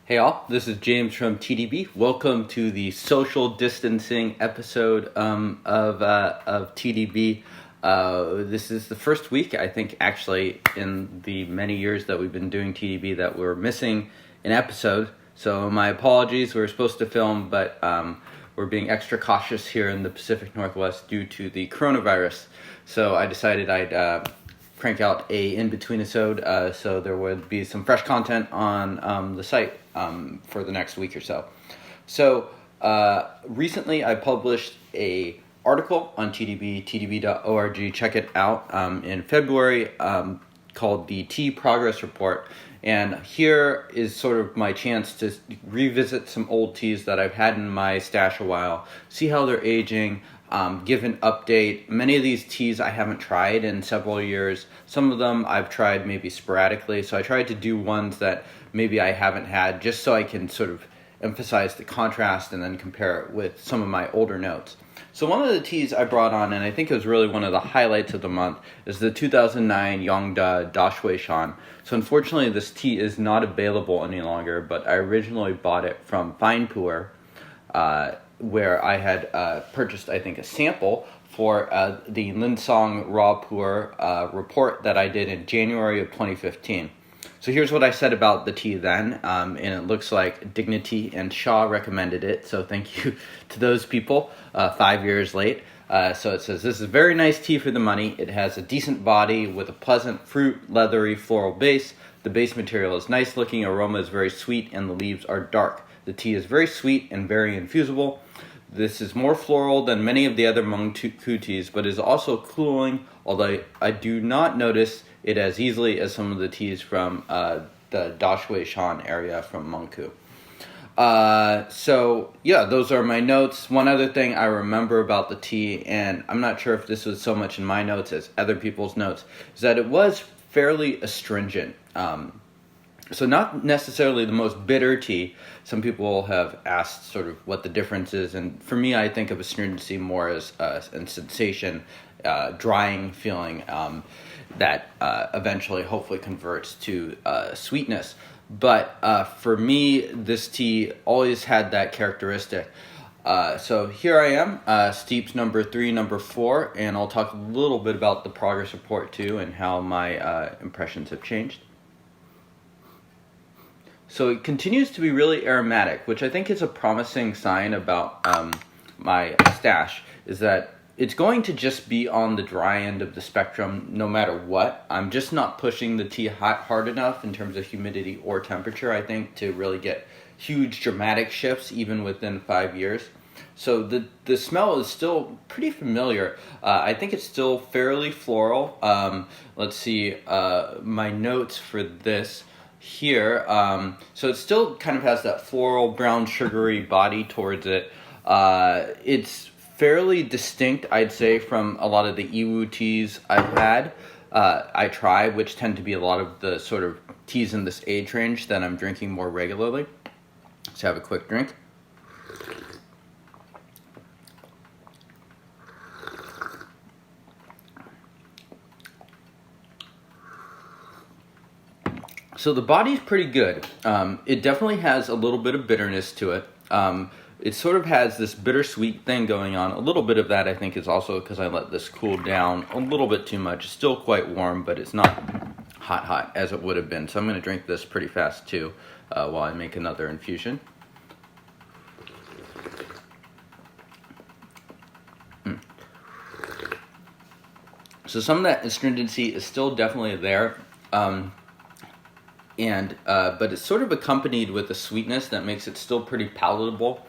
Hey all, this is James from TeaDB. Welcome to the social distancing episode of TeaDB. This is the first week, I think, actually, in the many years that we've been doing TeaDB that we're missing an episode. So my apologies, we were supposed to film, but we're being extra cautious here in the Pacific Northwest due to the coronavirus. So I decided I'd crank out a Inbetweenisode, so there would be some fresh content on the site for the next week or so. So recently I published a article on TeaDB, tdb.org. Check it out in February called the Tea Progress Report. And here is sort of my chance to revisit some old teas that I've had in my stash a while, see how they're aging, give an update. Many of these teas I haven't tried in several years. Some of them I've tried maybe sporadically, so I tried to do ones that maybe I haven't had just so I can sort of emphasize the contrast and then compare it with some of my older notes. So one of the teas I brought on, and I think it was really one of the highlights of the month, is the 2009 Yongde Daxueshan. So unfortunately this tea is not available any longer, but I originally bought it from Pu'erh, where I had purchased, I think, a sample for the Linsong Raw Pu'erh report that I did in January of 2015. So here's what I said about the tea then, and it looks like Dignity and Shaw recommended it, so thank you to those people 5 years late. So it says, this is a very nice tea for the money. It has a decent body with a pleasant fruit, leathery, floral base. The base material is nice looking, aroma is very sweet, and the leaves are dark. The tea is very sweet and very infusible. This is more floral than many of the other Mengku teas, but is also cooling, although I do not notice it as easily as some of the teas from the Daxueshan area from Mengku. So yeah, those are my notes. One other thing I remember about the tea, and I'm not sure if this was so much in my notes as other people's notes, is that it was fairly astringent. So not necessarily the most bitter tea. Some people have asked sort of what the difference is, and for me, I think of astringency more as a sensation, drying feeling that eventually, hopefully, converts to sweetness. But for me, this tea always had that characteristic. So here I am, steeps number 3, number 4, and I'll talk a little bit about the progress report too and how my impressions have changed. So it continues to be really aromatic, which I think is a promising sign about my stash, is that it's going to just be on the dry end of the spectrum no matter what. I'm just not pushing the tea hard enough in terms of humidity or temperature, I think, to really get huge dramatic shifts even within 5 years. So the smell is still pretty familiar. I think it's still fairly floral. Let's see, my notes for this here. So it still kind of has that floral, brown, sugary body towards it. It's fairly distinct, I'd say, from a lot of the Iwu teas I've had. I try, which tend to be a lot of the sort of teas in this age range that I'm drinking more regularly. Let's have a quick drink. So the body's pretty good. It definitely has a little bit of bitterness to it. It sort of has this bittersweet thing going on. A little bit of that, I think, is also because I let this cool down a little bit too much. It's still quite warm, but it's not hot as it would have been. So I'm going to drink this pretty fast too while I make another infusion. So some of that astringency is still definitely there. But it's sort of accompanied with a sweetness that makes it still pretty palatable.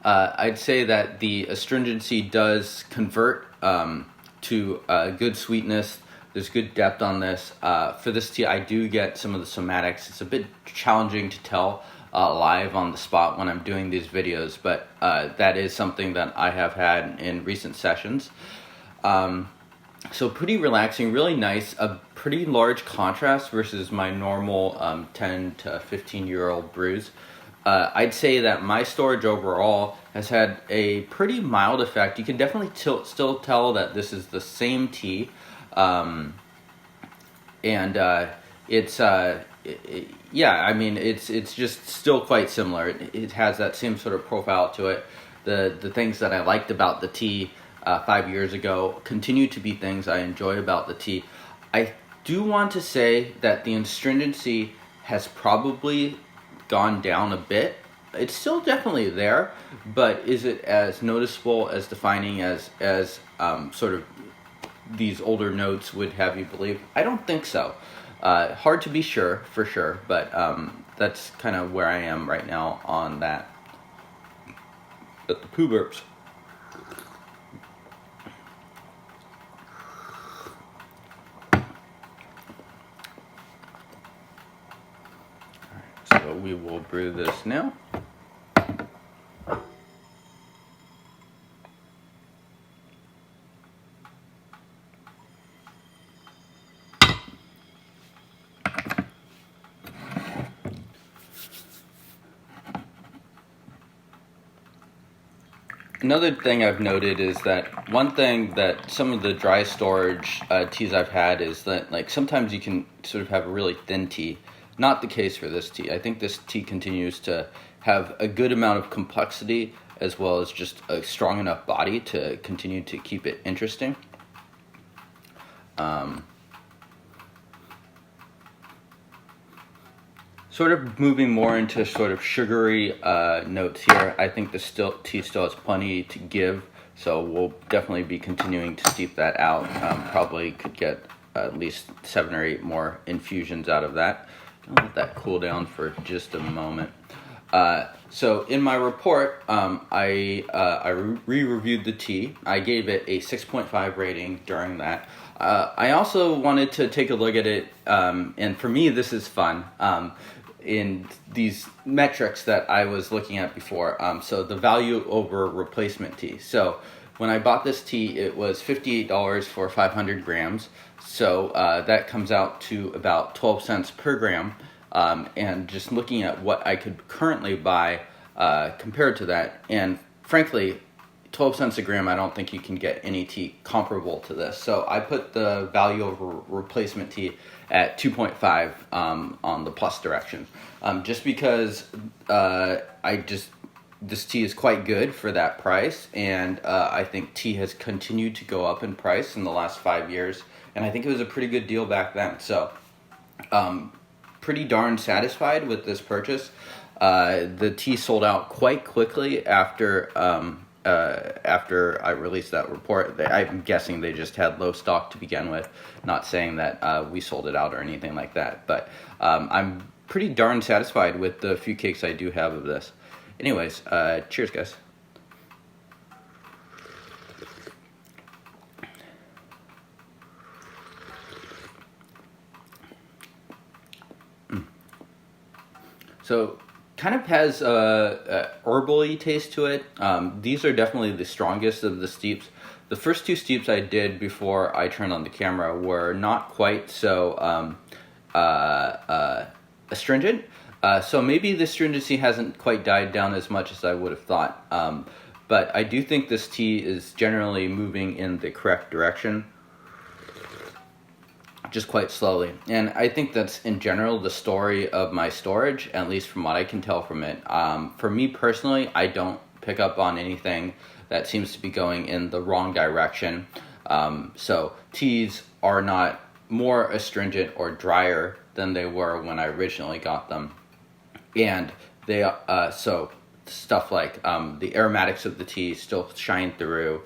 I'd say that the astringency does convert to good sweetness. There's good depth on this. For this tea, I do get some of the somatics. It's a bit challenging to tell live on the spot when I'm doing these videos, but that is something that I have had in recent sessions. So pretty relaxing, really nice, a pretty large contrast versus my normal 10 to 15-year-old brews. I'd say that my storage overall has had a pretty mild effect. You can definitely still tell that this is the same tea, and it's yeah, I mean, it's just still quite similar. It has that same sort of profile to it. The things that I liked about the tea 5 years ago continue to be things I enjoy about the tea. I do want to say that the astringency has probably gone down a bit. It's still definitely there, but is it as noticeable as defining as sort of these older notes would have you believe? I don't think so. Hard to be sure, for sure, but that's kind of where I am right now on that. But the poo burps. Alright, so we will brew this now. Another thing I've noted is that one thing that some of the dry storage teas I've had is that, like, sometimes you can sort of have a really thin tea. Not the case for this tea. I think this tea continues to have a good amount of complexity as well as just a strong enough body to continue to keep it interesting. Sort of moving more into sort of sugary notes here. I think the tea still has plenty to give, so we'll definitely be continuing to steep that out. Probably could get at least 7 or 8 more infusions out of that. I'll let that cool down for just a moment. So in my report, I re-reviewed the tea. I gave it a 6.5 rating during that. I also wanted to take a look at it, and for me this is fun. In these metrics that I was looking at before. So the value over replacement tea. So when I bought this tea, it was $58 for 500 grams. So that comes out to about 12 cents per gram. And just looking at what I could currently buy compared to that, and frankly, 12 cents a gram, I don't think you can get any tea comparable to this. So I put the value over replacement tea at 2.5 on the plus direction. Just because this tea is quite good for that price, and I think tea has continued to go up in price in the last 5 years, and I think it was a pretty good deal back then. So pretty darn satisfied with this purchase. The tea sold out quite quickly after I released that report. I'm guessing they just had low stock to begin with, not saying that we sold it out or anything like that, but I'm pretty darn satisfied with the few cakes I do have of this. Anyways, cheers guys. So kind of has a herbally taste to it. These are definitely the strongest of the steeps. The first 2 steeps I did before I turned on the camera were not quite so astringent. So maybe the astringency hasn't quite died down as much as I would have thought. But I do think this tea is generally moving in the correct direction, just quite slowly. And I think that's in general the story of my storage, at least from what I can tell from it. For me personally, I don't pick up on anything that seems to be going in the wrong direction. So teas are not more astringent or drier than they were when I originally got them. And they so stuff like the aromatics of the tea still shine through.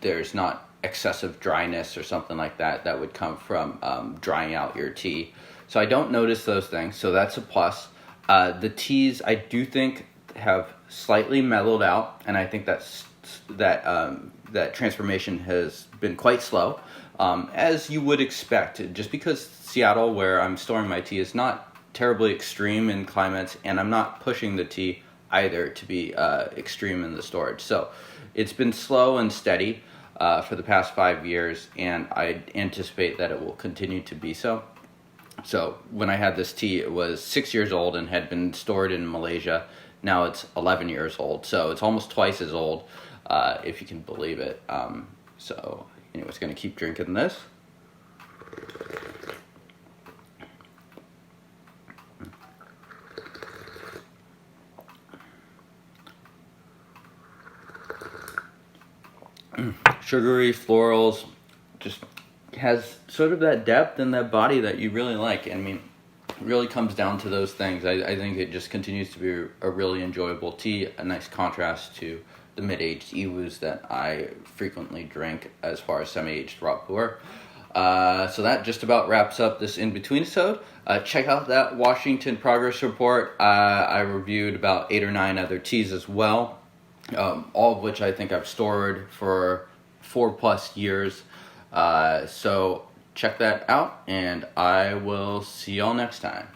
There's not excessive dryness or something like that that would come from drying out your tea. So I don't notice those things, so that's a plus. The teas I do think have slightly mellowed out, and I think that transformation has been quite slow, as you would expect, just because Seattle, where I'm storing my tea, is not terribly extreme in climates, and I'm not pushing the tea either to be extreme in the storage. So it's been slow and steady for the past 5 years, and I anticipate that it will continue to be so. So when I had this tea, it was 6 years old and had been stored in Malaysia. Now it's 11 years old, so it's almost twice as old, if you can believe it. So anyways, going to keep drinking this. sugary florals, just has sort of that depth and that body that you really like. I mean, it really comes down to those things. I think it just continues to be a really enjoyable tea, a nice contrast to the mid-aged Iwus that I frequently drink as far as semi-aged raw pu'erh. So that just about wraps up this In-Betweenisode. Check out that Washington Progress Report. I reviewed about 8 or 9 other teas as well, all of which I think I've stored for 4+ years. So check that out, and I will see y'all next time.